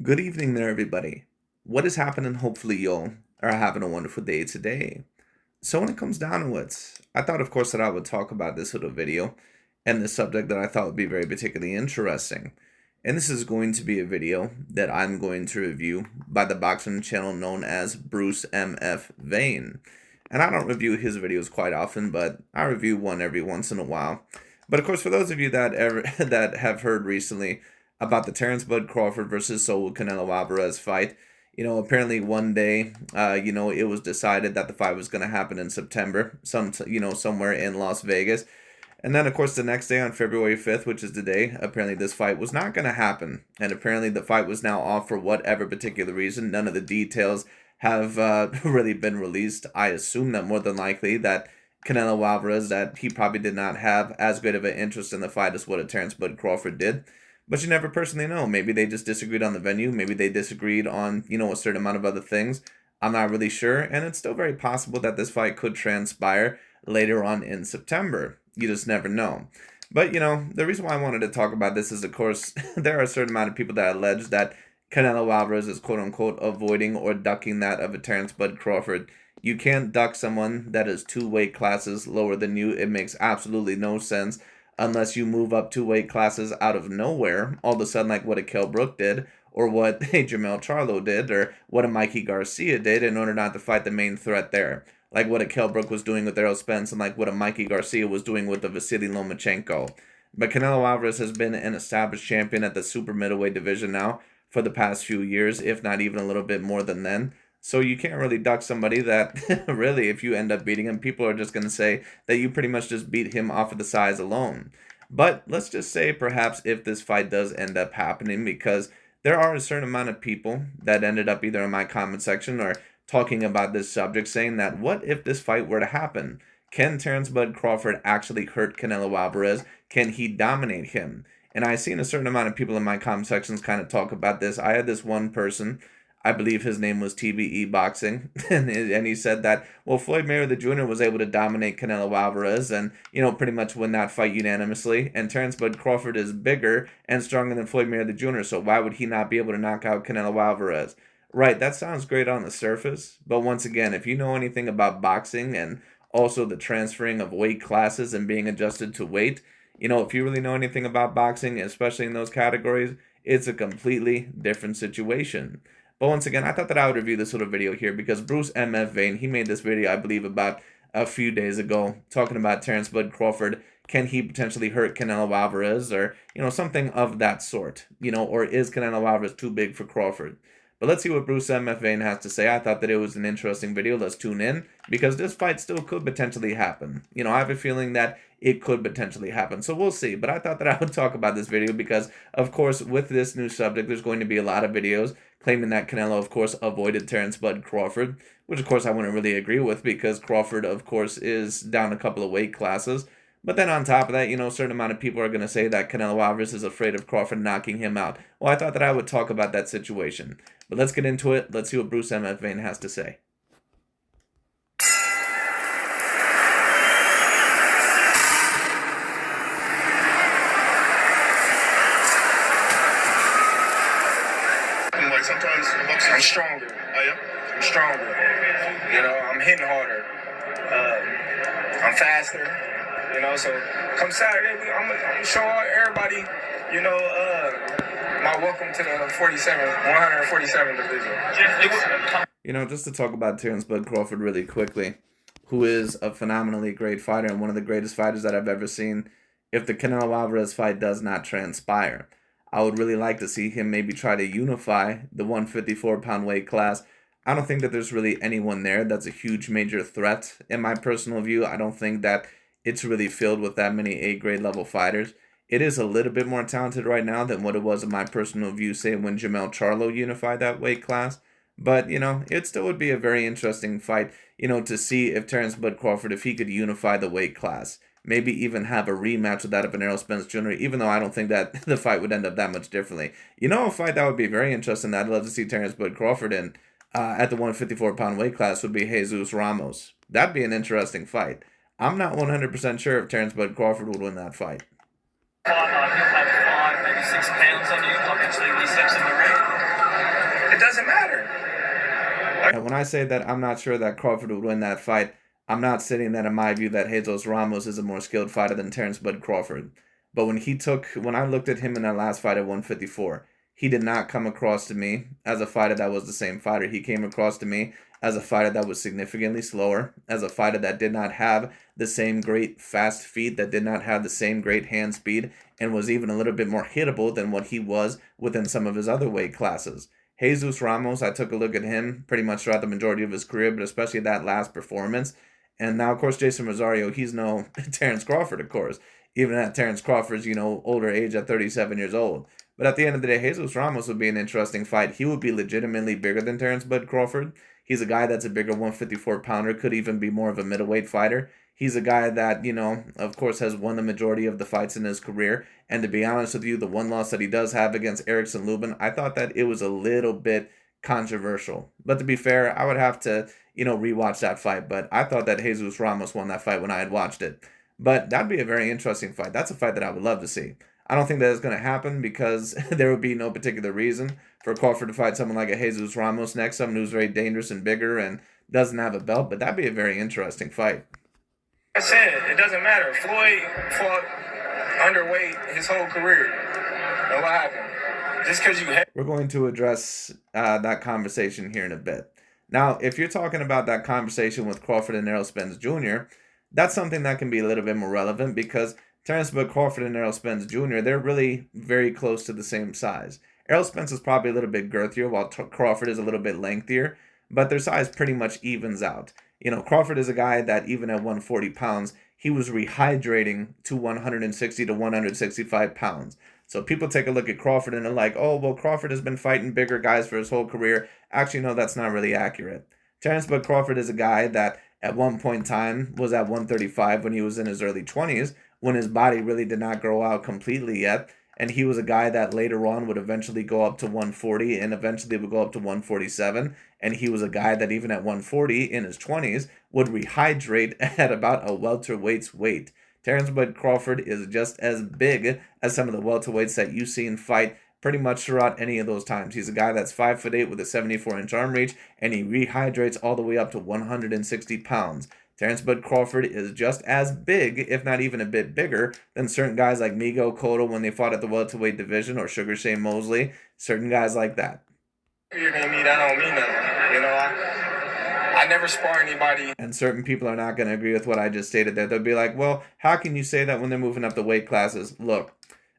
Good evening there, everybody. What is happening? Hopefully, y'all are having a wonderful day today. So, when it comes down to it, I thought, of course, that I would talk about this little video and the subject that I thought would be very particularly interesting. And this is going to be a video that I'm going to review by the boxing channel known as BRUCE MF VANE. And I don't review his videos quite often, but I review one every once in a while. But of course, for those of you that that have heard recently about the Terence Crawford versus Saul Canelo Alvarez fight, apparently one day, it was decided that the fight was going to happen in September, somewhere in Las Vegas. And then, of course, the next day on February 5th, which is today, apparently this fight was not going to happen. And apparently the fight was now off for whatever particular reason. None of the details have really been released. I assume that more than likely that Canelo Alvarez, that he probably did not have as good of an interest in the fight as what a Terence Crawford did. But you never personally know. Maybe they just disagreed on the venue. Maybe they disagreed on, a certain amount of other things. I'm not really sure. And it's still very possible that this fight could transpire later on in September. You just never know. But, the reason why I wanted to talk about this is, of course, there are a certain amount of people that allege that Canelo Alvarez is quote-unquote avoiding or ducking that of a Terence Crawford. You can't duck someone that is 2 weight classes lower than you. It makes absolutely no sense unless you move up 2 weight classes out of nowhere, all of a sudden like what a Kell Brook did, or what a Jamel Charlo did, or what a Mikey Garcia did in order not to fight the main threat there. Like what a Kell Brook was doing with Errol Spence and like what a Mikey Garcia was doing with the Vasily Lomachenko. But Canelo Alvarez has been an established champion at the super middleweight division now for the past few years, if not even a little bit more than then. So you can't really duck somebody that really, if you end up beating him, people are just going to say that you pretty much just beat him off of the size alone. But let's just say perhaps if this fight does end up happening, because there are a certain amount of people that ended up either in my comment section or talking about this subject saying that what if this fight were to happen? Can Terence Crawford actually hurt Canelo Alvarez? Can he dominate him? And I've seen a certain amount of people in my comment sections kind of talk about this. I had this one person, I believe his name was TBE Boxing, and he said that, well, Floyd Mayweather Jr. was able to dominate Canelo Alvarez and, pretty much win that fight unanimously, and Terence Crawford is bigger and stronger than Floyd Mayweather Jr., so why would he not be able to knock out Canelo Alvarez? Right, that sounds great on the surface, but once again, if you know anything about boxing and also the transferring of weight classes and being adjusted to weight, if you really know anything about boxing, especially in those categories, it's a completely different situation. But once again, I thought that I would review this little video here because BRUCE MF VANE, he made this video, I believe, about a few days ago, talking about Terence Crawford. Can he potentially hurt Canelo Alvarez or, something of that sort? Or is Canelo Alvarez too big for Crawford? But let's see what BRUCE MF VANE has to say. I thought that it was an interesting video. Let's tune in because this fight still could potentially happen. I have a feeling that it could potentially happen. So we'll see. But I thought that I would talk about this video because, of course, with this new subject, there's going to be a lot of videos claiming that Canelo, of course, avoided Terence Crawford, which, of course, I wouldn't really agree with because Crawford, of course, is down a couple of weight classes. But then on top of that, a certain amount of people are going to say that Canelo Alvarez is afraid of Crawford knocking him out. Well, I thought that I would talk about that situation. But let's get into it. Let's see what BRUCE MF VANE has to say. Like sometimes I'm stronger. I'm stronger. I'm hitting harder. I'm faster. So come Saturday, I'm showing everybody, my welcome to the 147 division. Just to talk about Terence Crawford really quickly, who is a phenomenally great fighter and one of the greatest fighters that I've ever seen. If the Canelo Alvarez fight does not transpire, I would really like to see him maybe try to unify the 154-pound weight class. I don't think that there's really anyone there that's a huge major threat in my personal view. I don't think that it's really filled with that many A-grade level fighters. It is a little bit more talented right now than what it was in my personal view, say, when Jamel Charlo unified that weight class. But, it still would be a very interesting fight, to see if Terence Crawford, if he could unify the weight class. Maybe even have a rematch with that of an Errol Spence Jr., even though I don't think that the fight would end up that much differently. A fight that would be very interesting that I'd love to see Terence Crawford in at the 154-pound weight class would be Jesus Ramos. That'd be an interesting fight. I'm not 100% sure if Terence Crawford would win that fight. He'll have 5, maybe 6 pounds on you, eventually when he steps in the ring. doesn't matter. And when I say that I'm not sure that Crawford would win that fight, I'm not saying that in my view that Jesus Ramos is a more skilled fighter than Terence Bud Crawford. But when I looked at him in that last fight at 154, he did not come across to me as a fighter that was the same fighter. He came across to me as a fighter that was significantly slower, as a fighter that did not have the same great fast feet, that did not have the same great hand speed, and was even a little bit more hittable than what he was within some of his other weight classes. Jesus Ramos, I took a look at him pretty much throughout the majority of his career, but especially that last performance. And now, of course, Jason Rosario, he's no Terence Crawford, of course, even at Terence Crawford's, older age at 37 years old. But at the end of the day, Jesus Ramos would be an interesting fight. He would be legitimately bigger than Terence Bud Crawford. He's a guy that's a bigger 154-pounder, could even be more of a middleweight fighter. He's a guy that, of course, has won the majority of the fights in his career. And to be honest with you, the one loss that he does have against Erickson Lubin, I thought that it was a little bit controversial. But to be fair, I would have to, rewatch that fight. But I thought that Jesus Ramos won that fight when I had watched it. But that'd be a very interesting fight. That's a fight that I would love to see. I don't think that is going to happen because there would be no particular reason for Crawford to fight someone like a Jesus Ramos next, someone who's very dangerous and bigger and doesn't have a belt. But that'd be a very interesting fight. I said, it doesn't matter. Floyd fought underweight his whole career. And what happened? Just because you had... We're going to address that conversation here in a bit. Now, if you're talking about that conversation with Crawford and Errol Spence Jr., that's something that can be a little bit more relevant because Terence Bud Crawford and Errol Spence Jr., they're really very close to the same size. Errol Spence is probably a little bit girthier while Crawford is a little bit lengthier, but their size pretty much evens out. Crawford is a guy that even at 140 pounds, he was rehydrating to 160 to 165 pounds. So people take a look at Crawford and they're like, oh, well, Crawford has been fighting bigger guys for his whole career. Actually, no, that's not really accurate. Terence Bud Crawford is a guy that at one point in time was at 135 when he was in his early 20s, when his body really did not grow out completely yet. And he was a guy that later on would eventually go up to 140 and eventually would go up to 147. And he was a guy that even at 140 in his 20s would rehydrate at about a welterweight's weight. Terence Bud Crawford is just as big as some of the welterweights that you've seen fight pretty much throughout any of those times. He's a guy that's 5'8" with a 74-inch arm reach, and he rehydrates all the way up to 160 pounds. Terence Bud Crawford is just as big, if not even a bit bigger, than certain guys like Migo Cotto when they fought at the welterweight division, or Sugar Shane Mosley, certain guys like that. You're going to meet, I don't mean nothing. I never spar anybody. And certain people are not going to agree with what I just stated there. They'll be like, well, how can you say that when they're moving up the weight classes? Look,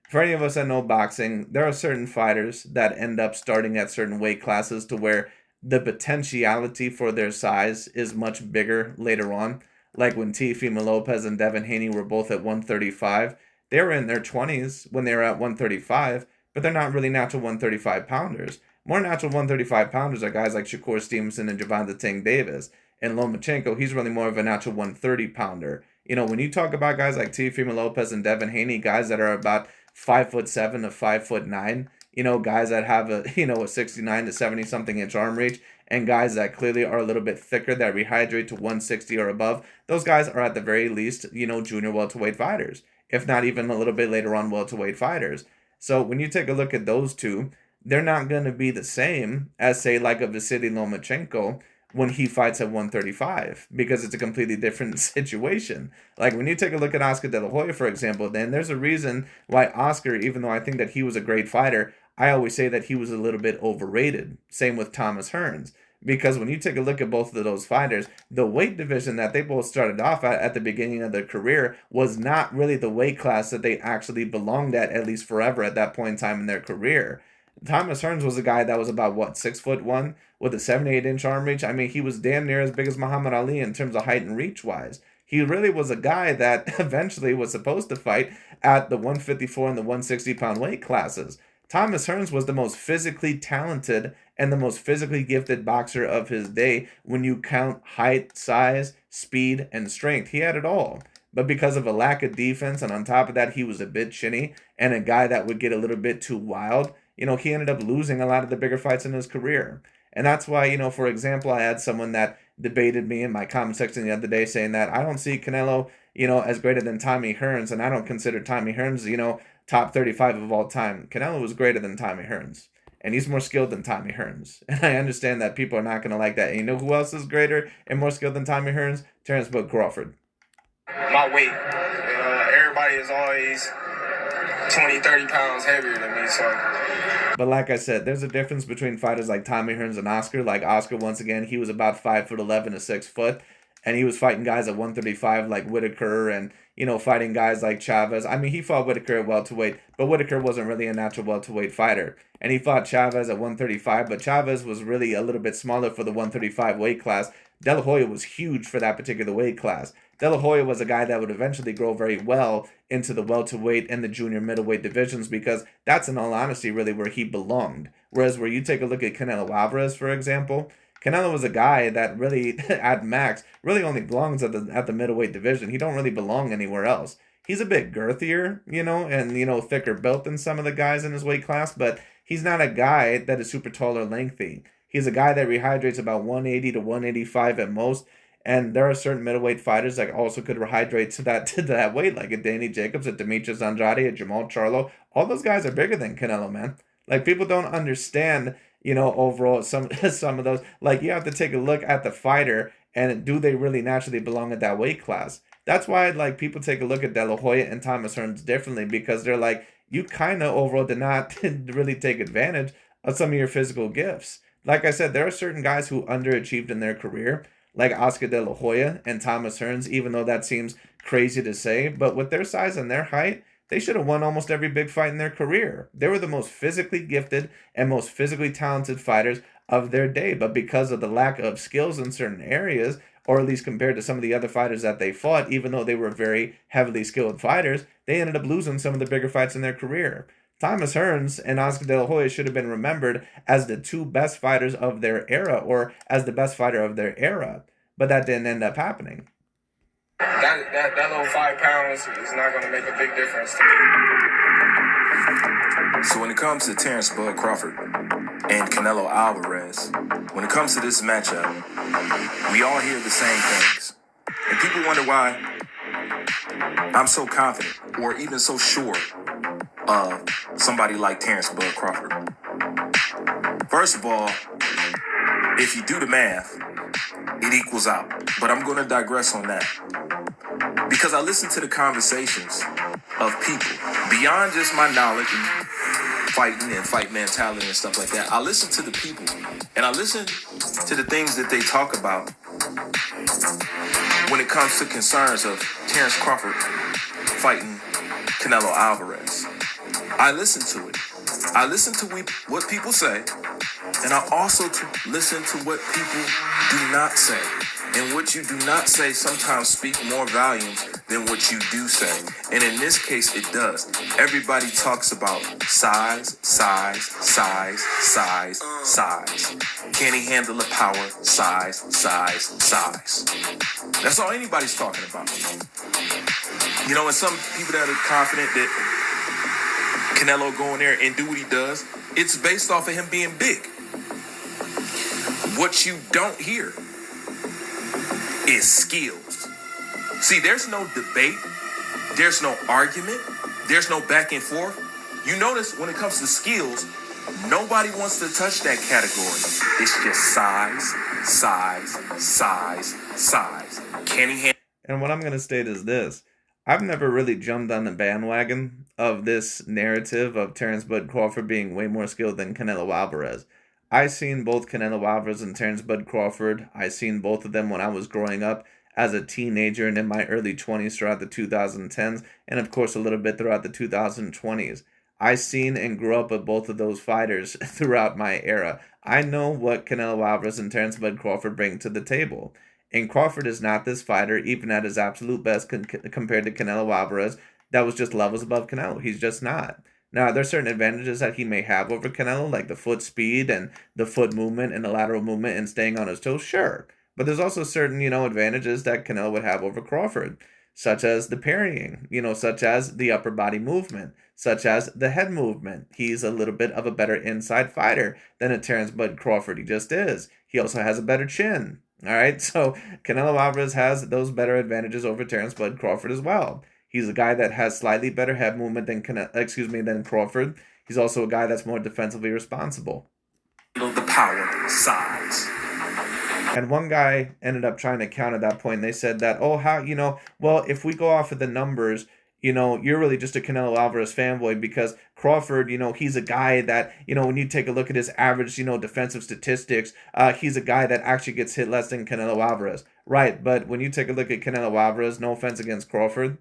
for any of us that know boxing, there are certain fighters that end up starting at certain weight classes to where the potentiality for their size is much bigger later on. Like when Teofimo Lopez and Devin Haney were both at 135. They were in their 20s when they were at 135, but they're not really natural 135 pounders. More natural 135 pounders are guys like Shakur Stevenson and Javante Tank Davis. And Lomachenko, he's really more of a natural 130 pounder. When you talk about guys like Teofimo Lopez and Devin Haney, guys that are about 5'7" to 5'9", guys that have a 69 to 70 something inch arm reach, and guys that clearly are a little bit thicker that rehydrate to 160 or above, those guys are at the very least, junior welterweight fighters, if not even a little bit later on welterweight fighters. So when you take a look at those two, they're not going to be the same as, say, like a Vasily Lomachenko when he fights at 135, because it's a completely different situation. Like when you take a look at Oscar De La Hoya, for example, then there's a reason why Oscar, even though I think that he was a great fighter, I always say that he was a little bit overrated. Same with Thomas Hearns. Because when you take a look at both of those fighters, the weight division that they both started off at the beginning of their career was not really the weight class that they actually belonged at least forever at that point in time in their career. Thomas Hearns was a guy that was about, 6'1", with a 78-inch arm reach. I mean, he was damn near as big as Muhammad Ali in terms of height and reach-wise. He really was a guy that eventually was supposed to fight at the 154 and the 160-pound weight classes. Thomas Hearns was the most physically talented and the most physically gifted boxer of his day when you count height, size, speed, and strength. He had it all. But because of a lack of defense, and on top of that, he was a bit chinny and a guy that would get a little bit too wild, he ended up losing a lot of the bigger fights in his career. And that's why, for example, I had someone that debated me in my comment section the other day saying that I don't see Canelo, as greater than Tommy Hearns, and I don't consider Tommy Hearns, top 35 of all time. Canelo was greater than Tommy Hearns. and he's more skilled than Tommy Hearns. And I understand that people are not going to like that. And you know who else is greater and more skilled than Tommy Hearns? Terence Bud Crawford. My weight. Everybody is always 20, 30 pounds heavier than me, so. But like I said, there's a difference between fighters like Tommy Hearns and Oscar. Like Oscar, once again, he was about 5'11" to 6 foot, and he was fighting guys at 135 like Whitaker, and fighting guys like Chavez. I mean, he fought Whitaker at welterweight, but Whitaker wasn't really a natural welterweight fighter, and he fought Chavez at 135. But Chavez was really a little bit smaller for the 135 weight class. De La Hoya was huge for that particular weight class. De La Hoya was a guy that would eventually grow very well into the welterweight and the junior middleweight divisions, because that's, in all honesty, really where he belonged. Whereas where you take a look at Canelo Alvarez, for example, Canelo was a guy that really, at max, really only belongs at the middleweight division. He don't really belong anywhere else. He's a bit girthier, and thicker built than some of the guys in his weight class, but he's not a guy that is super tall or lengthy. He's a guy that rehydrates about 180 to 185 at most. And there are certain middleweight fighters that also could rehydrate to that weight, like a Danny Jacobs, a Demetrius Andrade, a Jamal Charlo. All those guys are bigger than Canelo, man. Like, people don't understand, overall some of those. Like, you have to take a look at the fighter, and do they really naturally belong at that weight class? That's why, like, people take a look at De La Hoya and Thomas Hearns differently, because they're like, you kind of overall did not really take advantage of some of your physical gifts. Like I said, there are certain guys who underachieved in their career, like Oscar De La Hoya and Thomas Hearns, even though that seems crazy to say. But with their size and their height, they should have won almost every big fight in their career. They were the most physically gifted and most physically talented fighters of their day. But because of the lack of skills in certain areas, or at least compared to some of the other fighters that they fought, even though they were very heavily skilled fighters, they ended up losing some of the bigger fights in their career. Thomas Hearns and Oscar De La Hoya should have been remembered as the two best fighters of their era, or as the best fighter of their era. But that didn't end up happening. That little 5 pounds is not going to make a big difference to me. So when it comes to Terence Bud Crawford and Canelo Alvarez, when it comes to this matchup, we all hear the same things. And people wonder why I'm so confident, or even so sure, of somebody like Terence Bud Crawford. First of all, if you do the math, it equals out. But I'm going to digress on that, because I listen to the conversations of people beyond just my knowledge and fighting and fight mentality and stuff like that. I listen to the people, and I listen to the things that they talk about when it comes to concerns of Terence Crawford fighting Canelo Alvarez. I listen to it. I listen to what people say, and I also listen to what people do not say. And what you do not say sometimes speak more volumes than what you do say. And in this case, it does. Everybody talks about size. Can he handle the power? Size. That's all anybody's talking about. And some people that are confident that Canelo go in there and do what he does, it's based off of him being big. What you don't hear is skills. See, there's no debate, there's no argument, there's no back and forth. You notice when it comes to skills, nobody wants to touch that category. It's just size. Can he handle? And what I'm going to state is this. I've never really jumped on the bandwagon of this narrative of Terence Bud Crawford being way more skilled than Canelo Alvarez. I seen both Canelo Alvarez and Terence Bud Crawford. I seen both of them when I was growing up as a teenager and in my early 20s throughout the 2010s, and of course a little bit throughout the 2020s. I seen and grew up with both of those fighters throughout my era. I know what Canelo Alvarez and Terence Bud Crawford bring to the table. And Crawford is not this fighter, even at his absolute best compared to Canelo Alvarez, that was just levels above Canelo. He's just not. Now, there are certain advantages that he may have over Canelo, like the foot speed and the foot movement and the lateral movement and staying on his toes, sure. But there's also certain, advantages that Canelo would have over Crawford, such as the parrying, such as the upper body movement, such as the head movement. He's a little bit of a better inside fighter than a Terence Bud Crawford. He just is. He also has a better chin. All right, so Canelo Alvarez has those better advantages over Terence Bud Crawford as well. He's a guy that has slightly better head movement than Crawford. He's also a guy that's more defensively responsible. The power, size. And one guy ended up trying to counter that point. They said that, oh, how, well, if we go off of the numbers, you're really just a Canelo Alvarez fanboy because Crawford, he's a guy that, when you take a look at his average, defensive statistics, he's a guy that actually gets hit less than Canelo Alvarez. Right, but when you take a look at Canelo Alvarez, no offense against Crawford,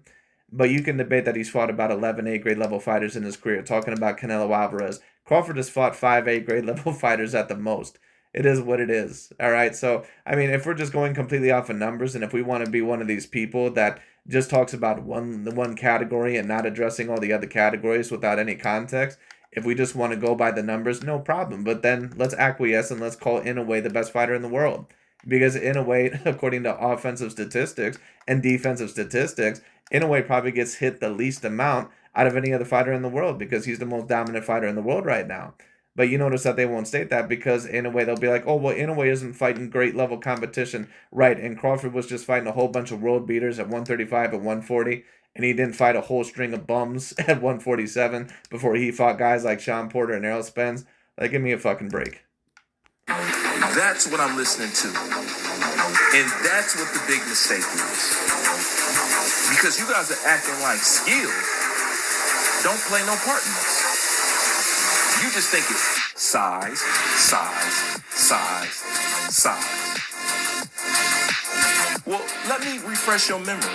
but you can debate that he's fought about 11 A-grade level fighters in his career. Talking about Canelo Alvarez, Crawford has fought 5 A-grade level fighters at the most. It is what it is. All right. So, I mean, if we're just going completely off of numbers and if we want to be one of these people that just talks about the one category and not addressing all the other categories without any context, if we just want to go by the numbers, no problem. But then let's acquiesce and let's call Inoue the best fighter in the world. Because Inoue, according to offensive statistics and defensive statistics, Inoue probably gets hit the least amount out of any other fighter in the world because he's the most dominant fighter in the world right now. But you notice that they won't state that because in a way they'll be like, oh, well, Inoue isn't fighting great level competition. Right, and Crawford was just fighting a whole bunch of world beaters at 135 and 140, and he didn't fight a whole string of bums at 147 before he fought guys like Sean Porter and Errol Spence. Like, give me a fucking break. That's what I'm listening to. And that's what the big mistake is. Because you guys are acting like skill don't play no part in this. You just think it's size, size, size, size. Well, let me refresh your memory.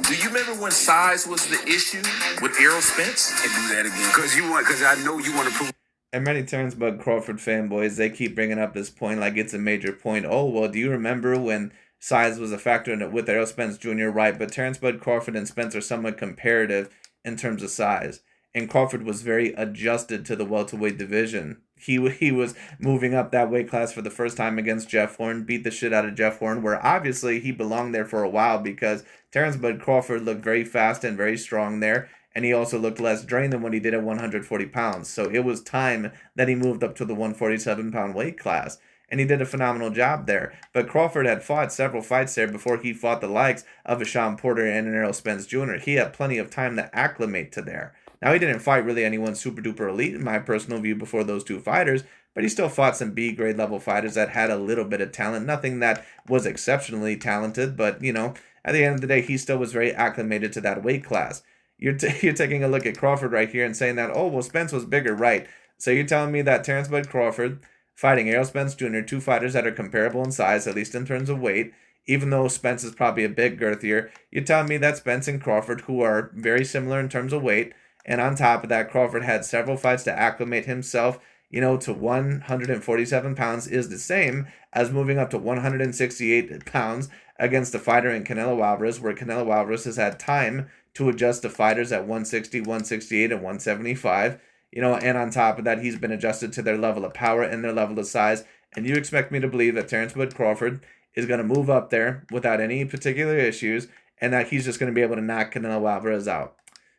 Do you remember when size was the issue with Errol Spence? And do that again. Because I know you want to prove. And many Terence Bud Crawford fanboys, they keep bringing up this point like it's a major point. Oh, well, do you remember when size was a factor in it with Errol Spence Jr.? Right, but Terence Bud Crawford and Spence are somewhat comparative in terms of size. And Crawford was very adjusted to the welterweight division. He was moving up that weight class for the first time against Jeff Horn, beat the shit out of Jeff Horn, where obviously he belonged there for a while because Terence Bud Crawford looked very fast and very strong there, and he also looked less drained than what he did at 140 pounds. So it was time that he moved up to the 147-pound weight class, and he did a phenomenal job there. But Crawford had fought several fights there before he fought the likes of a Sean Porter and an Errol Spence Jr. He had plenty of time to acclimate to there. Now, he didn't fight really anyone super duper elite in my personal view before those two fighters, but he still fought some B-grade level fighters that had a little bit of talent. Nothing that was exceptionally talented, but, at the end of the day, he still was very acclimated to that weight class. You're taking a look at Crawford right here and saying that, oh, well, Spence was bigger, right? So you're telling me that Terence Bud Crawford fighting Errol Spence Jr., two fighters that are comparable in size, at least in terms of weight, even though Spence is probably a bit girthier, you're telling me that Spence and Crawford, who are very similar in terms of weight, and on top of that, Crawford had several fights to acclimate himself, to 147 pounds is the same as moving up to 168 pounds against a fighter in Canelo Alvarez, where Canelo Alvarez has had time to adjust to fighters at 160, 168, and 175, and on top of that, he's been adjusted to their level of power and their level of size. And you expect me to believe that Terence Bud Crawford is going to move up there without any particular issues and that he's just going to be able to knock Canelo Alvarez out.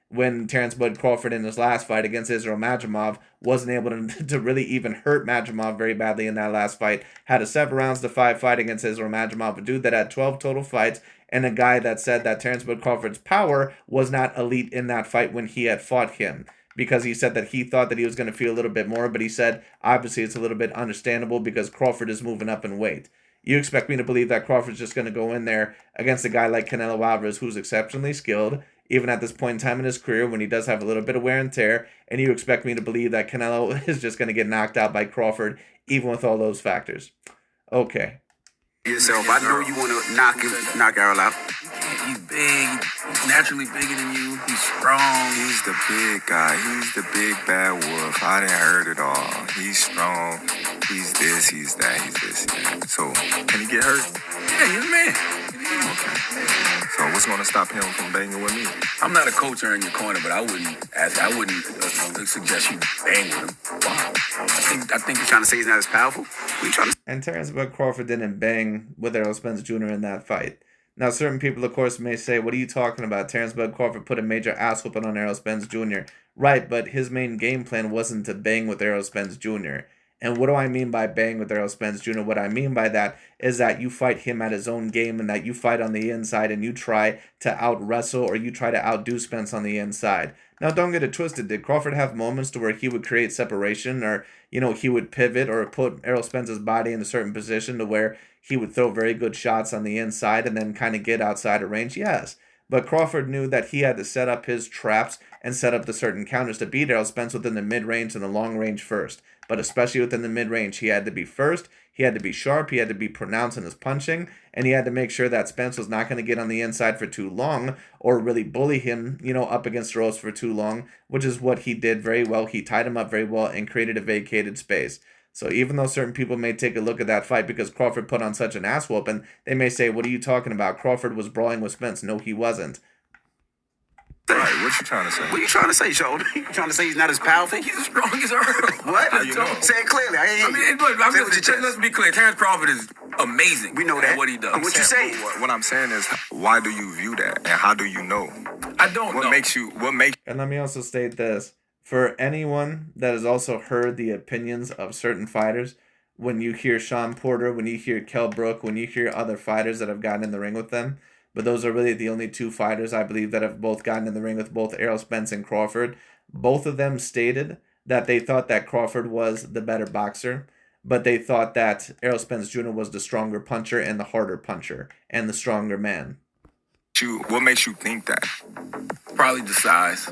When Terence Bud Crawford in his last fight against Israel Madrimov wasn't able to really even hurt Madrimov very badly in that last fight. Had a 7-5 fight against Israel Madrimov, a dude that had 12 total fights, and a guy that said that Terence Bud Crawford's power was not elite in that fight when he had fought him. Because he said that he thought that he was going to feel a little bit more, but he said, obviously it's a little bit understandable because Crawford is moving up in weight. You expect me to believe that Crawford's just going to go in there against a guy like Canelo Alvarez, who's exceptionally skilled, even at this point in time in his career when he does have a little bit of wear and tear, and you expect me to believe that Canelo is just going to get knocked out by Crawford, even with all those factors. Okay. Yourself, I know you want to knock Errol out. He's big, he's naturally bigger than you, he's strong. He's the big guy, he's the big bad wolf. I done heard it all. He's strong, he's this, he's that, he's this. Yeah. So, can he get hurt? Yeah, he's a man. Okay. So what's going to stop him from banging with me? I'm not a coach or in your corner, but I wouldn't suggest you bang with him. Wow. I think you're trying to say he's not as powerful. What are you trying to? And Terence Bud Crawford didn't bang with Errol Spence Jr. in that fight. Now, certain people, of course, may say, what are you talking about? Terence Bud Crawford put a major ass whooping on Errol Spence Jr. Right, but his main game plan wasn't to bang with Errol Spence Jr. And what do I mean by bang with Errol Spence Jr.? What I mean by that is that you fight him at his own game and that you fight on the inside and you try to out-wrestle or you try to outdo Spence on the inside. Now, don't get it twisted. Did Crawford have moments to where he would create separation or, he would pivot or put Errol Spence's body in a certain position to where he would throw very good shots on the inside and then kind of get outside of range? Yes. But Crawford knew that he had to set up his traps and set up the certain counters to beat Errol Spence within the mid-range and the long range first. But especially within the mid-range, he had to be first, he had to be sharp, he had to be pronounced in his punching, and he had to make sure that Spence was not going to get on the inside for too long or really bully him, up against the ropes for too long, which is what he did very well. He tied him up very well and created a vacated space. So even though certain people may take a look at that fight because Crawford put on such an ass whooping, they may say, what are you talking about? Crawford was brawling with Spence. No, he wasn't. Right, what you trying to say? What are you trying to say, Shoulder? You trying to say he's not as powerful? He's as strong as Earl. What? How you know? Say it clearly. Let's be clear. Terence Crawford is amazing. We know at that. what he does. What you saying? What I'm saying is, why do you view that, and how do you know? I don't know. What makes you? And let me also state this. For anyone that has also heard the opinions of certain fighters, when you hear Sean Porter, when you hear Kell Brook, when you hear other fighters that have gotten in the ring with them, but those are really the only two fighters I believe that have both gotten in the ring with both Errol Spence and Crawford. Both of them stated that they thought that Crawford was the better boxer, but they thought that Errol Spence Jr. was the stronger puncher and the harder puncher and the stronger man. What makes you think that? Probably the size.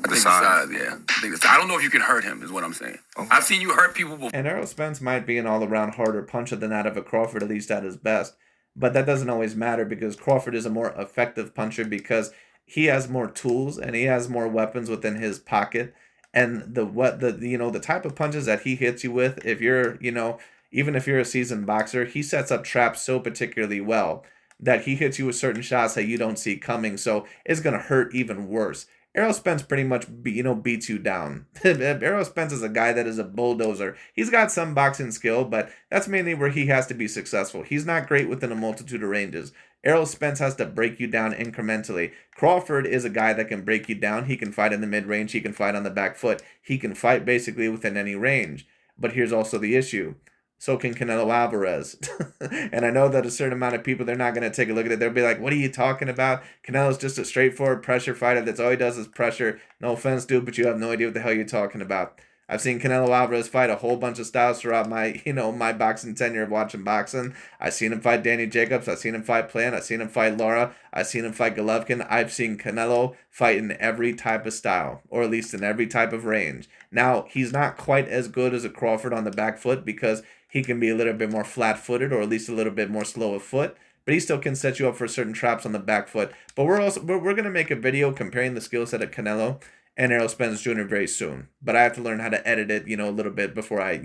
The size? Yeah. I don't know if you can hurt him, is what I'm saying. Okay. I've seen you hurt people before. And Errol Spence might be an all-around harder puncher than that of a Crawford, at least at his best. But that doesn't always matter because Crawford is a more effective puncher because he has more tools and he has more weapons within his pocket. And the type of punches that he hits you with, if you're, even if you're a seasoned boxer, he sets up traps so particularly well that he hits you with certain shots that you don't see coming. So it's going to hurt even worse. Errol Spence pretty much, beats you down. Errol Spence is a guy that is a bulldozer. He's got some boxing skill, but that's mainly where he has to be successful. He's not great within a multitude of ranges. Errol Spence has to break you down incrementally. Crawford is a guy that can break you down. He can fight in the mid-range. He can fight on the back foot. He can fight basically within any range. But here's also the issue. So can Canelo Alvarez. And I know that a certain amount of people, they're not going to take a look at it. They'll be like, what are you talking about? Canelo's just a straightforward pressure fighter. That's all he does is pressure. No offense, dude, but you have no idea what the hell you're talking about. I've seen Canelo Alvarez fight a whole bunch of styles throughout my, my boxing tenure of watching boxing. I've seen him fight Danny Jacobs. I've seen him fight Plant. I've seen him fight Lara. I've seen him fight Golovkin. I've seen Canelo fight in every type of style, or at least in every type of range. Now, he's not quite as good as a Crawford on the back foot because he can be a little bit more flat-footed or at least a little bit more slow of foot, but he still can set you up for certain traps on the back foot. But we're going to make a video comparing the skill set of Canelo and Errol Spence Jr. very soon. But I have to learn how to edit it, a little bit before I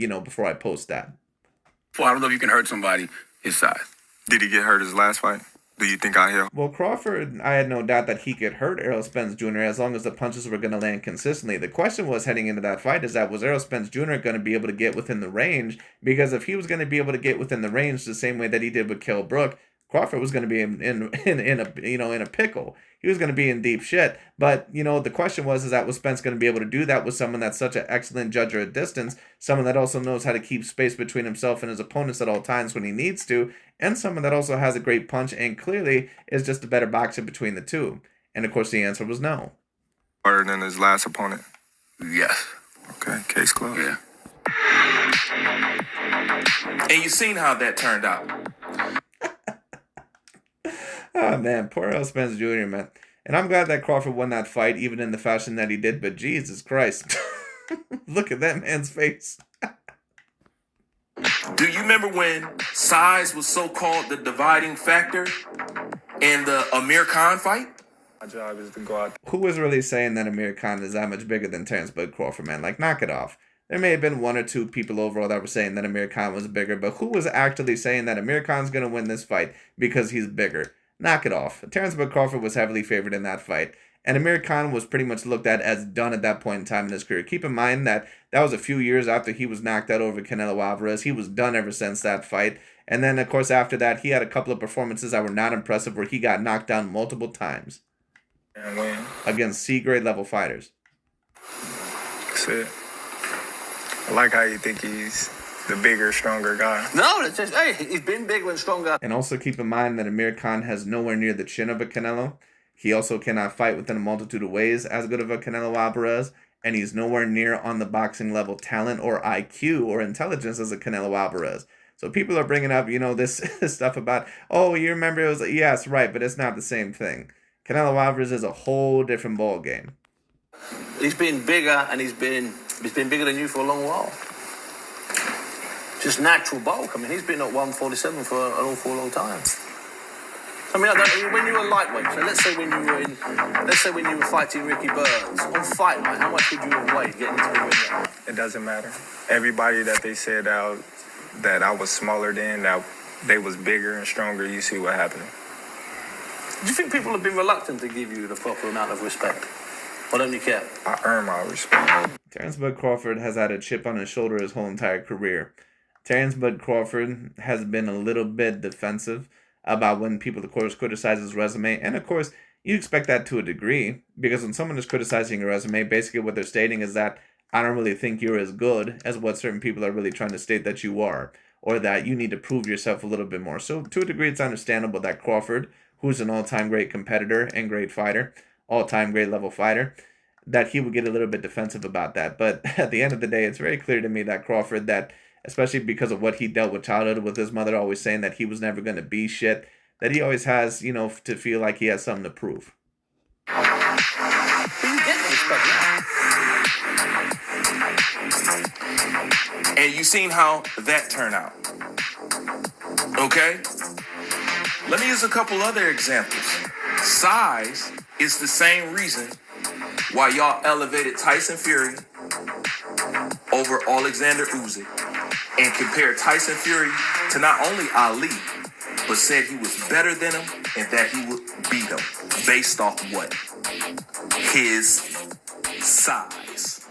post that. Well, I don't know if you can hurt somebody his size. Did he get hurt his last fight? Do you think I hear? Well, Crawford, I had no doubt that he could hurt Errol Spence Jr. as long as the punches were going to land consistently. The question was heading into that fight is that was Errol Spence Jr. going to be able to get within the range? Because if he was going to be able to get within the range the same way that he did with Kell Brook, Crawford was going to be in a pickle. He was going to be in deep shit. But, the question was that Spence going to be able to do that with someone that's such an excellent judger at distance, someone that also knows how to keep space between himself and his opponents at all times when he needs to, and someone that also has a great punch and clearly is just a better boxer between the two. And, of course, the answer was no. Harder than his last opponent? Yes. Okay, case closed. Yeah. And you've seen how that turned out. Oh, man, poor Errol Spence Jr., man. And I'm glad that Crawford won that fight, even in the fashion that he did, but Jesus Christ. Look at that man's face. Do you remember when size was so-called the dividing factor in the Amir Khan fight? My job is to go out. Who was really saying that Amir Khan is that much bigger than Terence Bud Crawford, man? Like, knock it off. There may have been one or two people overall that were saying that Amir Khan was bigger, but who was actually saying that Amir Khan's going to win this fight because he's bigger? Knock it off. Terence Bud Crawford was heavily favored in that fight. And Amir Khan was pretty much looked at as done at that point in time in his career. Keep in mind that was a few years after he was knocked out over Canelo Alvarez. He was done ever since that fight. And then, of course, after that, he had a couple of performances that were not impressive where he got knocked down multiple times. And win. Against C-grade level fighters. That's it. I like how you think he's the bigger, stronger guy. No, it's just, hey, he's been bigger and stronger. And also keep in mind that Amir Khan has nowhere near the chin of a Canelo. He also cannot fight within a multitude of ways as good of a Canelo Alvarez. And he's nowhere near on the boxing level talent or IQ or intelligence as a Canelo Alvarez. So people are bringing up, this stuff about, oh, you remember it was, yes, right, but it's not the same thing. Canelo Alvarez is a whole different ball game. He's been bigger, and he's been bigger than you for a long while. Just natural bulk. I mean, he's been at 147 for an awful long time. I mean, when you were lightweight, so let's say when you were fighting Ricky Burns on fight night, how much would you have weighed getting into the ring? It doesn't matter. Everybody that they said that I was smaller than, that they was bigger and stronger, you see what happened. Do you think people have been reluctant to give you the proper amount of respect? Or don't you care? I earn my respect. Terence Bud Crawford has had a chip on his shoulder his whole entire career. Terence Bud Crawford has been a little bit defensive about when people, of course, criticize his resume. And, of course, you expect that to a degree, because when someone is criticizing your resume, basically what they're stating is that I don't really think you're as good as what certain people are really trying to state that you are, or that you need to prove yourself a little bit more. So, to a degree, it's understandable that Crawford, who's an all-time great competitor and great fighter, all-time great level fighter, that he would get a little bit defensive about that. But at the end of the day, it's very clear to me that Crawford, that especially because of what he dealt with childhood, with his mother always saying that he was never going to be shit, that he always has, to feel like he has something to prove. And you seen how that turned out. Okay? Let me use a couple other examples. Size is the same reason why y'all elevated Tyson Fury over Alexander Usyk and compared Tyson Fury to not only Ali, but said he was better than him and that he would beat him based off what? His size.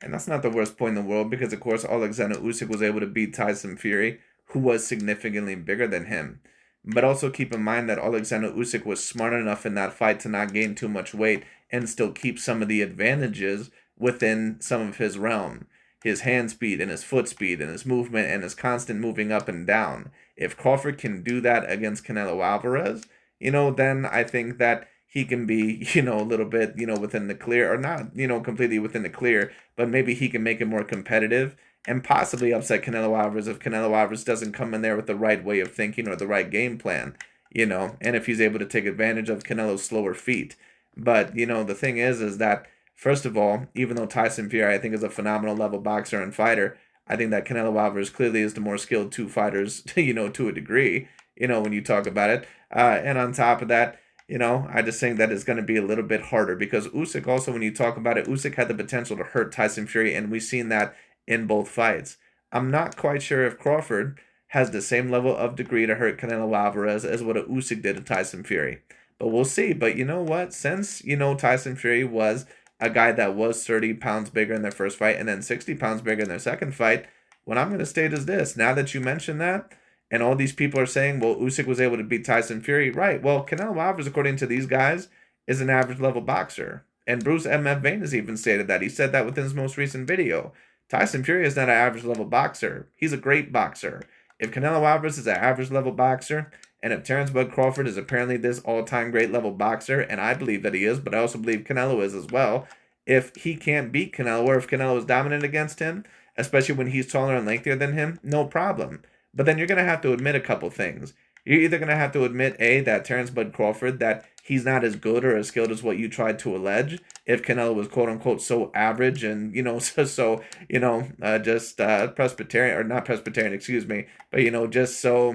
And that's not the worst point in the world, because, of course, Alexander Usyk was able to beat Tyson Fury, who was significantly bigger than him. But also keep in mind that Alexander Usyk was smart enough in that fight to not gain too much weight and still keep some of the advantages within some of his realm. His hand speed and his foot speed and his movement and his constant moving up and down. If Crawford can do that against Canelo Alvarez, then I think that he can be, a little bit, within the clear, or not, completely within the clear, but maybe he can make it more competitive and possibly upset Canelo Alvarez if Canelo Alvarez doesn't come in there with the right way of thinking or the right game plan, and if he's able to take advantage of Canelo's slower feet. But, the thing is that, first of all, even though Tyson Fury, I think, is a phenomenal level boxer and fighter, I think that Canelo Alvarez clearly is the more skilled two fighters, to a degree, when you talk about it. And on top of that, I just think that it's going to be a little bit harder, because Usyk also, when you talk about it, Usyk had the potential to hurt Tyson Fury, and we've seen that in both fights. I'm not quite sure if Crawford has the same level of degree to hurt Canelo Alvarez as what Usyk did to Tyson Fury. But we'll see. But you know what? Since, Tyson Fury was a guy that was 30 pounds bigger in their first fight and then 60 pounds bigger in their second fight, what I'm going to state is this. Now that you mention that, and all these people are saying, well, Usyk was able to beat Tyson Fury. Right. Well, Canelo Alvarez, according to these guys, is an average level boxer. And BRUCE MF VANE has even stated that. He said that within his most recent video. Tyson Fury is not an average level boxer. He's a great boxer. If Canelo Alvarez is an average level boxer, and if Terence Bud Crawford is apparently this all-time great level boxer, and I believe that he is, but I also believe Canelo is as well, if he can't beat Canelo, or if Canelo is dominant against him, especially when he's taller and lengthier than him, no problem. But then you're going to have to admit a couple things. You're either going to have to admit, A, that Terence Bud Crawford, that he's not as good or as skilled as what you tried to allege, if Canelo was quote-unquote so average and, just Presbyterian, or not Presbyterian, excuse me, but, just so,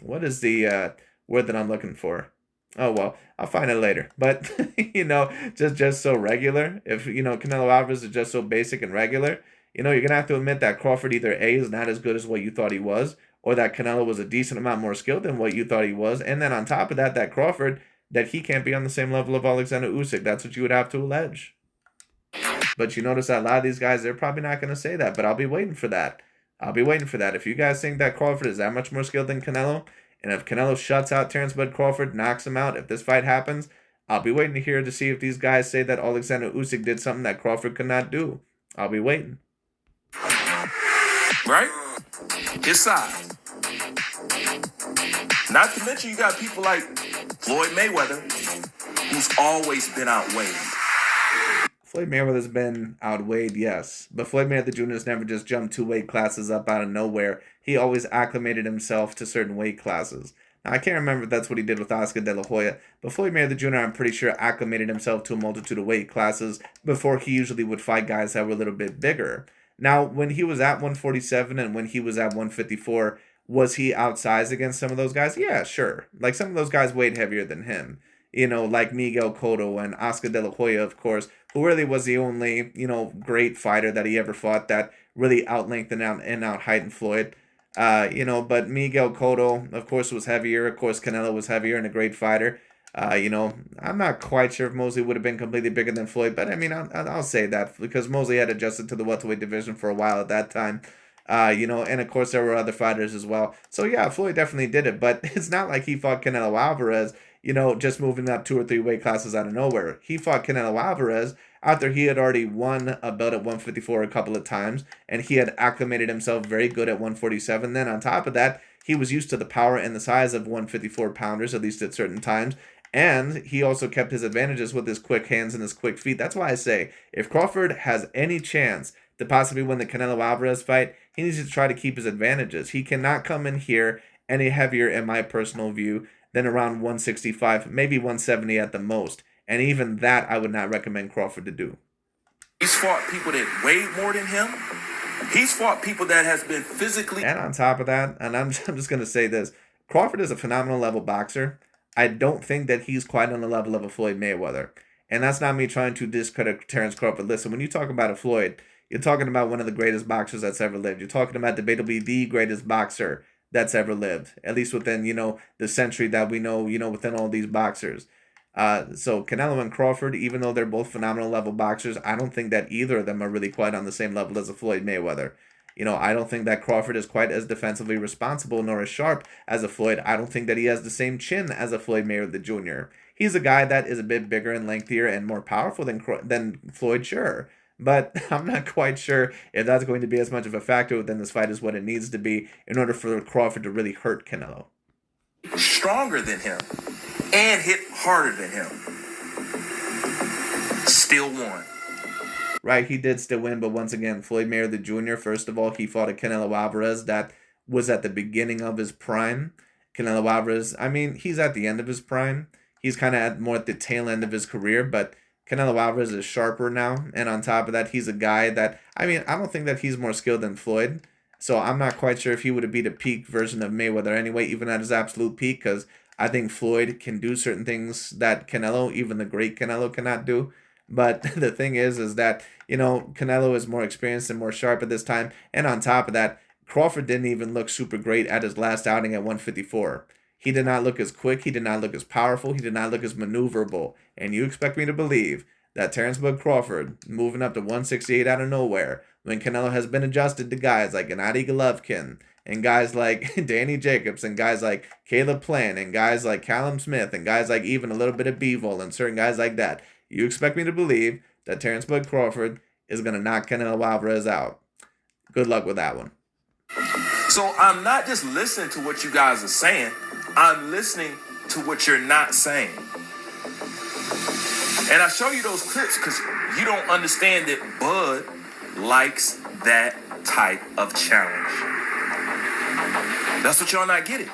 what is the word that I'm looking for? Oh, well, I'll find it later. But, just so regular. If, Canelo Alvarez is just so basic and regular, you're going to have to admit that Crawford either A, is not as good as what you thought he was, or that Canelo was a decent amount more skilled than what you thought he was. And then on top of that, that Crawford, that he can't be on the same level of Alexander Usyk. That's what you would have to allege. But you notice that a lot of these guys, they're probably not going to say that, but I'll be waiting for that. If you guys think that Crawford is that much more skilled than Canelo, and if Canelo shuts out Terence Bud Crawford, knocks him out, if this fight happens, I'll be waiting to hear to see if these guys say that Alexander Usyk did something that Crawford could not do. I'll be waiting. right? His size. Not to mention you got people like Floyd Mayweather, who's always been outweighed. Floyd Mayweather's been outweighed, yes. But Floyd Mayweather Jr. has never just jumped 2 weight classes up out of nowhere. He always acclimated himself to certain weight classes. Now, I can't remember if that's what he did with Oscar De La Hoya, but Floyd Mayweather Jr., I'm pretty sure, acclimated himself to a multitude of weight classes before he usually would fight guys that were a little bit bigger. Now, when he was at 147 and when he was at 154, was he outsized against some of those guys? Yeah, sure. Like, some of those guys weighed heavier than him. Like Miguel Cotto and Oscar De La Hoya, of course, who really was the only, great fighter that he ever fought that really outlengthened and out-heightened Floyd. But Miguel Cotto, of course, was heavier. Of course, Canelo was heavier and a great fighter. I'm not quite sure if Mosley would have been completely bigger than Floyd, but I mean, I'll say that because Mosley had adjusted to the welterweight division for a while at that time. And of course there were other fighters as well. So yeah, Floyd definitely did it, but it's not like he fought Canelo Alvarez, just moving up 2 or 3 weight classes out of nowhere. He fought Canelo Alvarez after he had already won a belt at 154 a couple of times, and he had acclimated himself very good at 147. Then on top of that, he was used to the power and the size of 154 pounders, at least at certain times. And he also kept his advantages with his quick hands and his quick feet. That's why I say, if Crawford has any chance to possibly win the Canelo Alvarez fight, he needs to try to keep his advantages. He cannot come in here any heavier, in my personal view, than around 165, maybe 170 at the most. And even that, I would not recommend Crawford to do. He's fought people that weighed more than him. He's fought people that has been physically... And on top of that, and I'm just going to say this, Crawford is a phenomenal level boxer. I don't think that he's quite on the level of a Floyd Mayweather. And that's not me trying to discredit Terence Crawford. Listen, when you talk about a Floyd, you're talking about one of the greatest boxers that's ever lived. You're talking about debatably the greatest boxer that's ever lived, at least within, the century that we know, within all these boxers. So Canelo and Crawford, even though they're both phenomenal level boxers, I don't think that either of them are really quite on the same level as a Floyd Mayweather. I don't think that Crawford is quite as defensively responsible nor as sharp as a Floyd. I don't think that he has the same chin as a Floyd Mayweather Jr. He's a guy that is a bit bigger and lengthier and more powerful than Floyd, sure. But I'm not quite sure if that's going to be as much of a factor within this fight as what it needs to be in order for Crawford to really hurt Canelo. Stronger than him and hit harder than him. Still won. Right, he did still win, but once again, Floyd Mayweather Jr., first of all, he fought a Canelo Alvarez that was at the beginning of his prime. Canelo Alvarez, I mean, he's at the end of his prime. He's kind of more at the tail end of his career, but Canelo Alvarez is sharper now, and on top of that, he's a guy that, I don't think that he's more skilled than Floyd, so I'm not quite sure if he would have beat a peak version of Mayweather anyway, even at his absolute peak, because I think Floyd can do certain things that Canelo, even the great Canelo, cannot do. But the thing is that, Canelo is more experienced and more sharp at this time, and on top of that, Crawford didn't even look super great at his last outing at 154. He did not look as quick, he did not look as powerful, he did not look as maneuverable. And you expect me to believe that Terence Bud Crawford, moving up to 168 out of nowhere, when Canelo has been adjusted to guys like Gennady Golovkin, and guys like Danny Jacobs, and guys like Caleb Plant, and guys like Callum Smith, and guys like even a little bit of Bivol, and certain guys like that, you expect me to believe that Terence Bud Crawford is going to knock Canelo Alvarez out. Good luck with that one. So I'm not just listening to what you guys are saying. I'm listening to what you're not saying. And I show you those clips because you don't understand that Bud likes that type of challenge. That's what y'all not getting.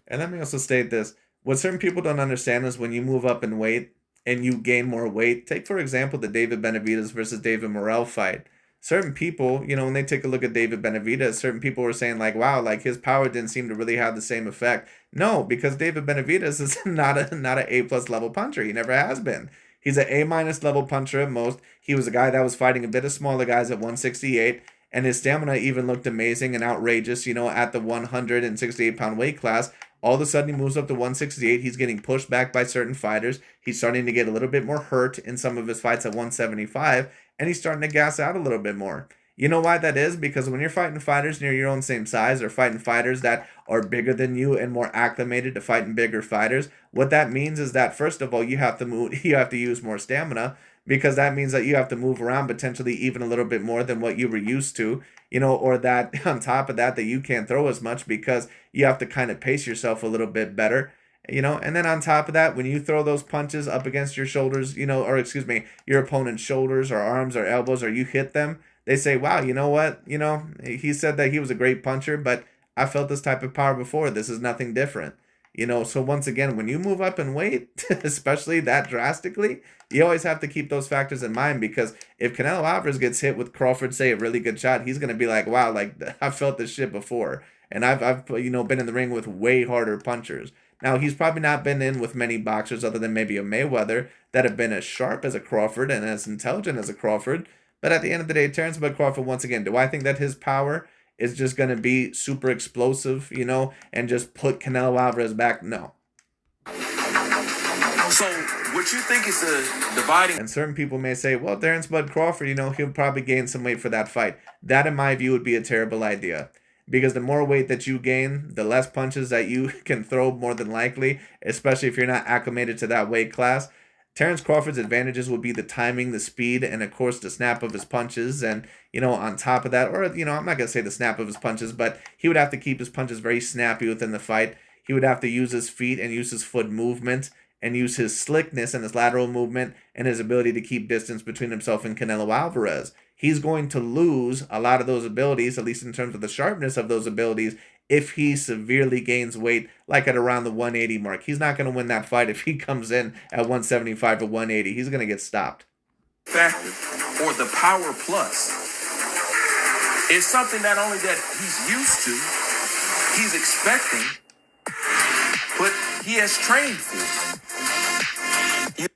And let me also state this. What certain people don't understand is when you move up in weight and you gain more weight. Take, for example, the David Benavidez versus David Morrell fight. Certain people, when they take a look at David Benavidez, certain people were saying like, wow, like his power didn't seem to really have the same effect. No, because David Benavidez is not an A+ level puncher. He never has been. He's an A- level puncher at most. He was a guy that was fighting a bit of smaller guys at 168, and his stamina even looked amazing and outrageous, at the 168-pound weight class. All of a sudden, he moves up to 168. He's getting pushed back by certain fighters. He's starting to get a little bit more hurt in some of his fights at 175, and he's starting to gas out a little bit more. You know why that is? Because when you're fighting fighters near your own same size or fighting fighters that are bigger than you and more acclimated to fighting bigger fighters, what that means is that, first of all, you have to use more stamina. because that means that you have to move around potentially even a little bit more than what you were used to, or that on top of that, that you can't throw as much because you have to kind of pace yourself a little bit better. And then on top of that, when you throw those punches up against your shoulders, or excuse me, your opponent's shoulders or arms or elbows, or you hit them, they say, wow, you know what? He said that he was a great puncher, but I felt this type of power before. This is nothing different. So once again, when you move up in weight, especially that drastically, you always have to keep those factors in mind, because if Canelo Alvarez gets hit with Crawford, say a really good shot, he's going to be like, wow, like I felt this shit before. And I've been in the ring with way harder punchers. Now, he's probably not been in with many boxers other than maybe a Mayweather that have been as sharp as a Crawford and as intelligent as a Crawford. But at the end of the day, Terence Crawford, once again, do I think that his power is just going to be super explosive, and just put Canelo Alvarez back? No. So what you think is the dividing? And certain people may say, well, Terence Crawford, he'll probably gain some weight for that fight. That, in my view, would be a terrible idea. Because the more weight that you gain, the less punches that you can throw, more than likely, especially if you're not acclimated to that weight class. Terence Crawford's advantages would be the timing, the speed, and of course the snap of his punches. And, on top of that, or, I'm not going to say the snap of his punches, but he would have to keep his punches very snappy within the fight. He would have to use his feet and use his foot movement and use his slickness and his lateral movement and his ability to keep distance between himself and Canelo Alvarez. He's going to lose a lot of those abilities, at least in terms of the sharpness of those abilities, if he severely gains weight, like at around the 180 mark. He's not going to win that fight if he comes in at 175 or 180. He's going to get stopped. Factor or the power plus is something not only that he's used to, he's expecting, but he has trained for.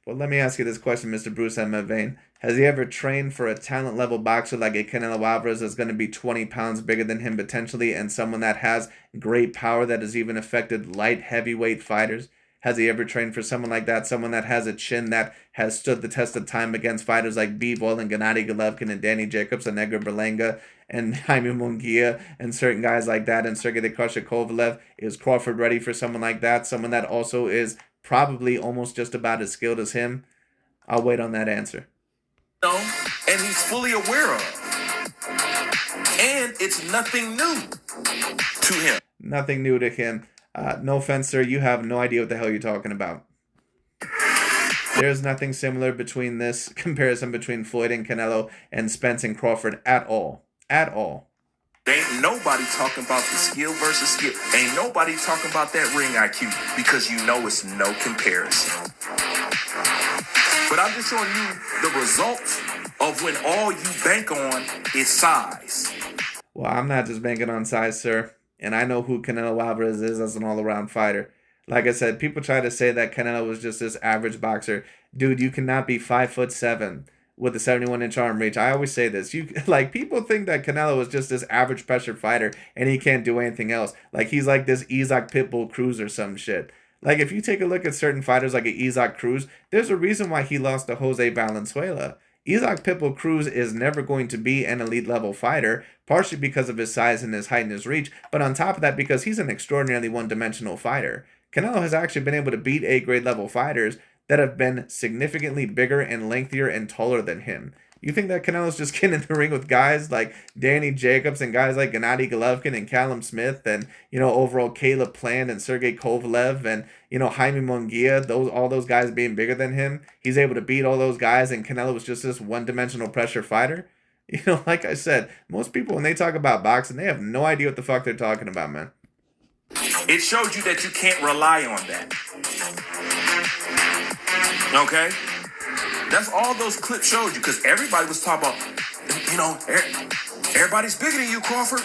Well, let me ask you this question, Mr. BRUCE MF VANE. Has he ever trained for a talent level boxer like a Canelo Alvarez that's going to be 20 pounds bigger than him potentially, and someone that has great power that has even affected light heavyweight fighters? Has he ever trained for someone like that? Someone that has a chin that has stood the test of time against fighters like Bivol and Gennady Golovkin and Danny Jacobs and Edgar Berlanga and Jaime Munguia and certain guys like that, and Sergey the Crusher Kovalev? Is Crawford ready for someone like that? Someone that also is probably almost just about as skilled as him? I'll wait on that answer. And he's fully aware of. And it's nothing new to him. Nothing new to him. No offense, sir, you have no idea what the hell you're talking about. There's nothing similar between this comparison between Floyd and Canelo and Spence and Crawford at all. At all. Ain't nobody talking about the skill versus skill. Ain't nobody talking about that ring IQ, because it's no comparison. But I'm just showing you the results of when all you bank on is size. Well, I'm not just banking on size, sir. And I know who Canelo Alvarez is as an all-around fighter. Like I said, people try to say that Canelo was just this average boxer. Dude, you cannot be 5'7" with a 71-inch arm reach. I always say this. People think that Canelo is just this average pressure fighter and he can't do anything else. Like he's like this Isaac Pitbull Cruz or some shit. Like if you take a look at certain fighters like a Isaac Cruz, there's a reason why he lost to Jose Valenzuela. Isaac Pitbull Cruz is never going to be an elite level fighter, partially because of his size and his height and his reach, but on top of that, because he's an extraordinarily one-dimensional fighter. Canelo has actually been able to beat A-grade level fighters that have been significantly bigger and lengthier and taller than him. You think that Canelo's just getting in the ring with guys like Danny Jacobs and guys like Gennady Golovkin and Callum Smith and, overall Caleb Plant and Sergey Kovalev and, Jaime Munguia, all those guys being bigger than him? He's able to beat all those guys, and Canelo was just this one-dimensional pressure fighter? Like I said, most people, when they talk about boxing, they have no idea what the fuck they're talking about, man. It showed you that you can't rely on that. Okay? That's all those clips showed you, because everybody was talking about, everybody's bigger than you, Crawford.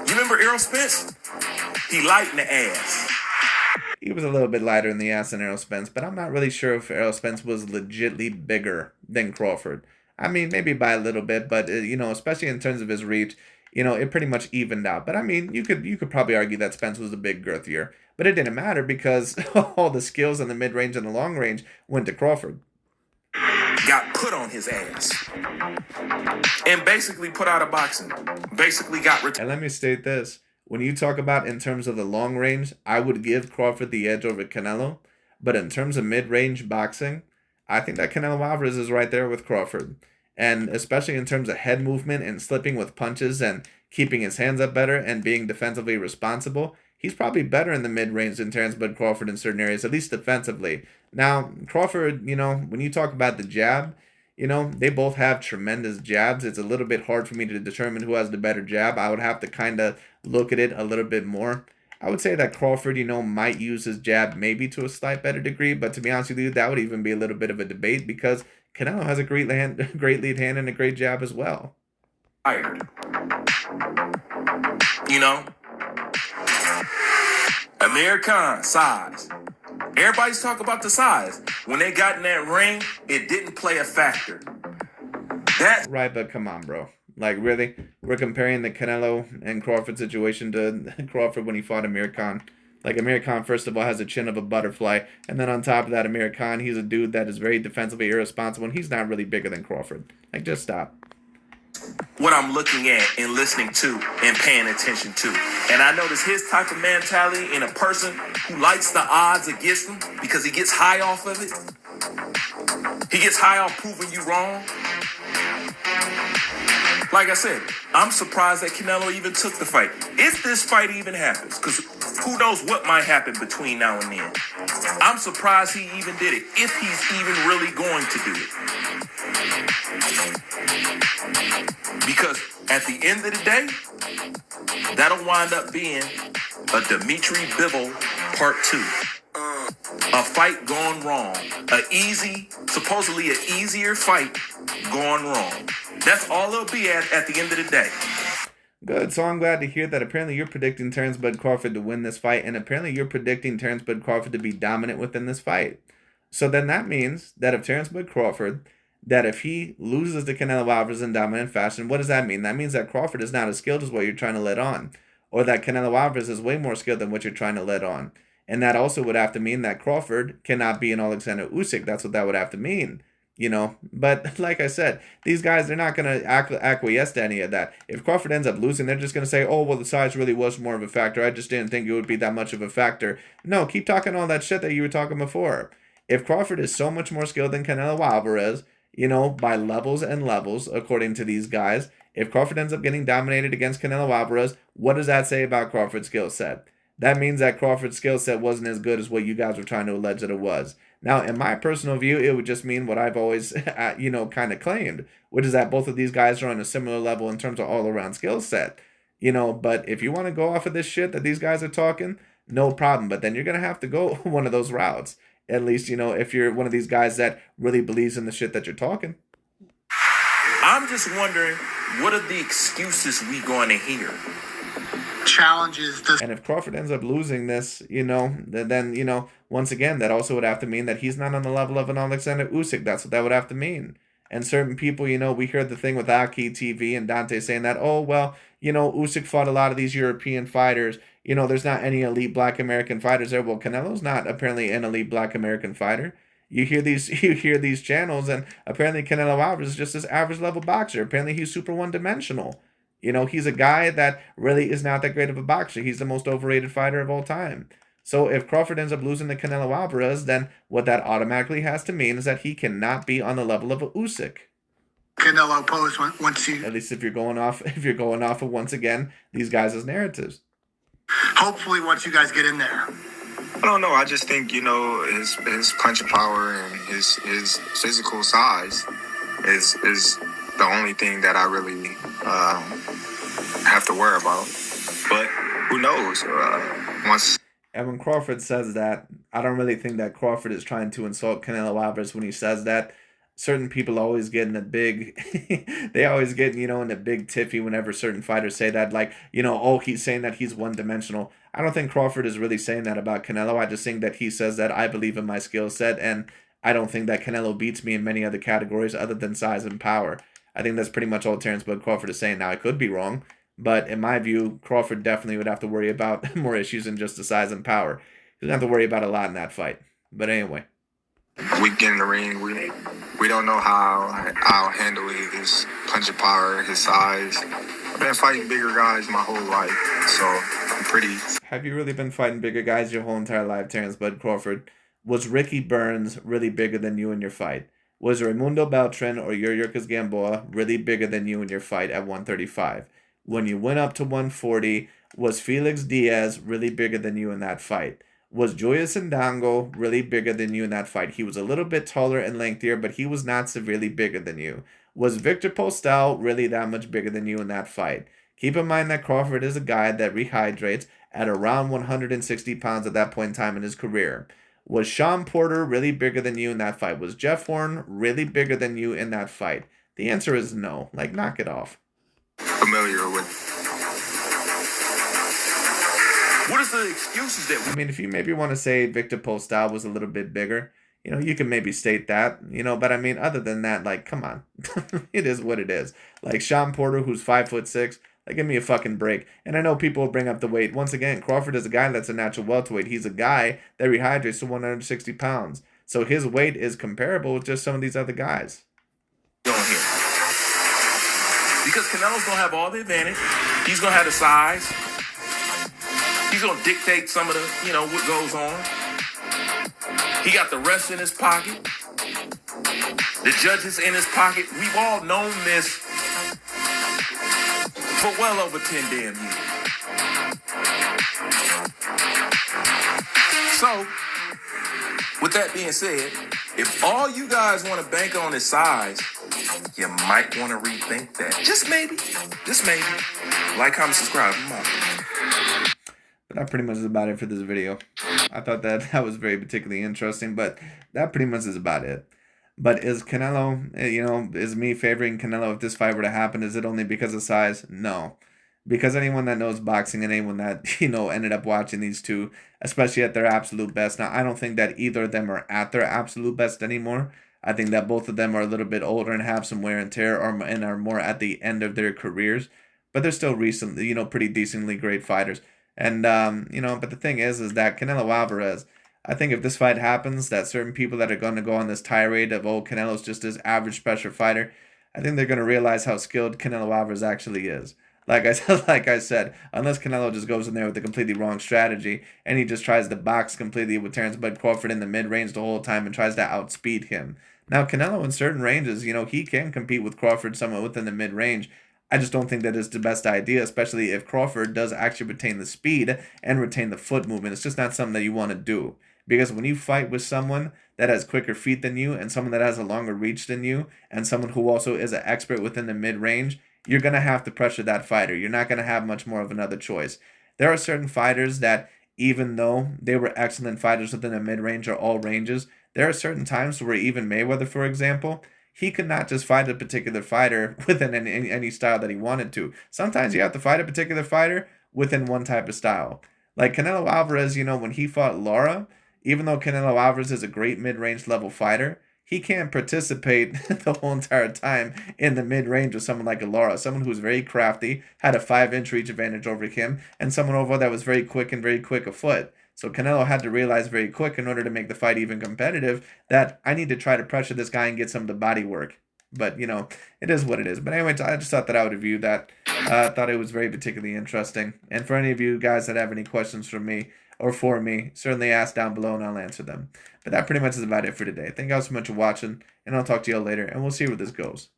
You remember Errol Spence? He light in the ass. He was a little bit lighter in the ass than Errol Spence, but I'm not really sure if Errol Spence was legitly bigger than Crawford. I mean, maybe by a little bit, but, especially in terms of his reach, it pretty much evened out. But, I mean, you could probably argue that Spence was a bit girthier. But it didn't matter because all the skills in the mid-range and the long range went to Crawford. Got put on his ass. And basically put out of boxing. Basically got... And let me state this. When you talk about in terms of the long range, I would give Crawford the edge over Canelo. But in terms of mid-range boxing, I think that Canelo Alvarez is right there with Crawford. And especially in terms of head movement and slipping with punches and keeping his hands up better and being defensively responsible, he's probably better in the mid-range than Terence Bud Crawford in certain areas, at least defensively. Now, Crawford, when you talk about the jab, they both have tremendous jabs. It's a little bit hard for me to determine who has the better jab. I would have to kind of look at it a little bit more. I would say that Crawford, might use his jab maybe to a slight better degree, but to be honest with you, that would even be a little bit of a debate because Canelo has a great lead hand and a great jab as well. Tired. Amir Khan, size. Everybody's talking about the size. When they got in that ring, it didn't play a factor. That's right, but come on, bro. Like, really? We're comparing the Canelo and Crawford situation to Crawford when he fought Amir Khan. Like, Amir Khan, first of all, has a chin of a butterfly. And then on top of that, Amir Khan, he's a dude that is very defensively irresponsible. And he's not really bigger than Crawford. Like, just stop. What I'm looking at and listening to and paying attention to. And I notice his type of mentality in a person who likes the odds against him because he gets high off of it. He gets high off proving you wrong. Like I said, I'm surprised that Canelo even took the fight. If this fight even happens, because who knows what might happen between now and then. I'm surprised he even did it, if he's even really going to do it. Because at the end of the day, that'll wind up being a Dimitri Bivol Part 2. A fight gone wrong. Supposedly an easier fight gone wrong. That's all it'll be at the end of the day. Good. So I'm glad to hear that apparently you're predicting Terence Bud Crawford to win this fight, and apparently you're predicting Terence Bud Crawford to be dominant within this fight. So then that means that if Terence Bud Crawford, that if he loses to Canelo Alvarez in dominant fashion, what does that mean? That means that Crawford is not as skilled as what you're trying to let on, or that Canelo Alvarez is way more skilled than what you're trying to let on. And that also would have to mean that Crawford cannot be an Alexander Usyk. That's what that would have to mean. But like I said, these guys, they're not going to acquiesce to any of that. If Crawford ends up losing, they're just going to say, oh, well, the size really was more of a factor. I just didn't think it would be that much of a factor. No, keep talking all that shit that you were talking before. If Crawford is so much more skilled than Canelo Alvarez, by levels and levels, according to these guys, if Crawford ends up getting dominated against Canelo Alvarez, what does that say about Crawford's skill set? That means that Crawford's skill set wasn't as good as what you guys were trying to allege that it was. Now, in my personal view, it would just mean what I've always, kind of claimed, which is that both of these guys are on a similar level in terms of all-around skill set. But if you want to go off of this shit that these guys are talking, no problem. But then you're going to have to go one of those routes. At least, if you're one of these guys that really believes in the shit that you're talking. I'm just wondering, what are the excuses we going to hear? Challenges this. And if Crawford ends up losing this, then once again, that also would have to mean that he's not on the level of an Alexander Usyk. That's what that would have to mean. And certain people, we heard the thing with Aki TV and Dante saying that, oh, well, Usyk fought a lot of these European fighters. There's not any elite Black American fighters there. Well, Canelo's not apparently an elite Black American fighter. You hear these channels, and apparently Canelo Alvarez is just this average level boxer. Apparently he's super one-dimensional. He's a guy that really is not that great of a boxer. He's the most overrated fighter of all time. So if Crawford ends up losing to Canelo Alvarez, then what that automatically has to mean is that he cannot be on the level of a Usyk. Canelo posed once you. At least if you're going off of once again these guys' narratives. Hopefully, once you guys get in there. I don't know. I just think his punch power and his physical size is the only thing that I really have to worry about. But who knows? And when Crawford says that, I don't really think that Crawford is trying to insult Canelo Alvarez when he says that. Certain people always get in a big, they always get, in a big tiffy whenever certain fighters say that, like, oh, he's saying that he's one-dimensional. I don't think Crawford is really saying that about Canelo. I just think that he says that I believe in my skill set, and I don't think that Canelo beats me in many other categories other than size and power. I think that's pretty much all Terence Bud Crawford is saying. Now, I could be wrong, but in my view, Crawford definitely would have to worry about more issues than just the size and power. He's going to have to worry about a lot in that fight. But anyway. We get in the ring, we don't know how I'll handle his punching power, his size. I've been fighting bigger guys my whole life, so I'm pretty... Have you really been fighting bigger guys your whole entire life, Terence Bud Crawford? Was Ricky Burns really bigger than you in your fight? Was Raimundo Beltran or Yuriorkis Gamboa really bigger than you in your fight at 135? When you went up to 140, was Felix Diaz really bigger than you in that fight? Was Julius Ndango really bigger than you in that fight? He was a little bit taller and lengthier, but he was not severely bigger than you. Was Victor Postel really that much bigger than you in that fight? Keep in mind that Crawford is a guy that rehydrates at around 160 pounds at that point in time in his career. Was Sean Porter really bigger than you in that fight? Was Jeff Horn really bigger than you in that fight? The answer is no. Like, knock it off. Familiar with. What is the excuses that I mean, if you maybe want to say Victor Postal was a little bit bigger, you know, you can maybe state that, you know, but I mean, other than that, like, come on. It is what it is. Like, Sean Porter, who's 5'6", like, give me a fucking break. And I know people will bring up the weight. Once again, Crawford is a guy that's a natural welterweight. He's a guy that rehydrates to 160 pounds. So his weight is comparable with just some of these other guys. going here? Because Canelo's going to have all the advantage. He's going to have the size. He's going to dictate some of the, you know, what goes on. He got the rest in his pocket. The judges in his pocket. We've all known this for well over 10 damn years. So, with that being said, if all you guys want to bank on is size, you might want to rethink that. Just maybe. Just maybe. Like, comment, subscribe. But that pretty much is about it for this video. I thought that was very particularly interesting, but that pretty much is about it. But is Canelo, you know, is me favoring Canelo if this fight were to happen? Is it only because of size? No. Because anyone that knows boxing and anyone that, you know, ended up watching these two, especially at their absolute best. Now, I don't think that either of them are at their absolute best anymore. I think that both of them are a little bit older and have some wear and tear and are more at the end of their careers. But they're still recently, you know, pretty decently great fighters. And, you know, but the thing is that Canelo Alvarez, I think if this fight happens, that certain people that are going to go on this tirade of, oh, Canelo's just this average pressure fighter, I think they're going to realize how skilled Canelo Alvarez actually is. Like I said, unless Canelo just goes in there with a completely wrong strategy and he just tries to box completely with Terence Crawford in the mid-range the whole time and tries to outspeed him. Now, Canelo in certain ranges, you know, he can compete with Crawford somewhat within the mid-range. I just don't think that is the best idea, especially if Crawford does actually retain the speed and retain the foot movement. It's just not something that you want to do. Because when you fight with someone that has quicker feet than you and someone that has a longer reach than you and someone who also is an expert within the mid-range, you're going to have to pressure that fighter. You're not going to have much more of another choice. There are certain fighters that, even though they were excellent fighters within the mid-range or all ranges, there are certain times where even Mayweather, for example, he could not just fight a particular fighter within any style that he wanted to. Sometimes you have to fight a particular fighter within one type of style. Like Canelo Alvarez, you know, when he fought Lara, even though Canelo Alvarez is a great mid-range level fighter, he can't participate the whole entire time in the mid-range with someone like a Lara, someone who's very crafty, had a 5-inch reach advantage over him, and someone over that was very quick afoot. So Canelo had to realize very quick in order to make the fight even competitive that I need to try to pressure this guy and get some of the body work. But, you know, it is what it is. But anyway, I just thought that I would review that. I thought it was very particularly interesting. And for any of you guys that have any questions from me or for me, certainly ask down below and I'll answer them. But that pretty much is about it for today. Thank you all so much for watching, and I'll talk to you all later, and we'll see where this goes.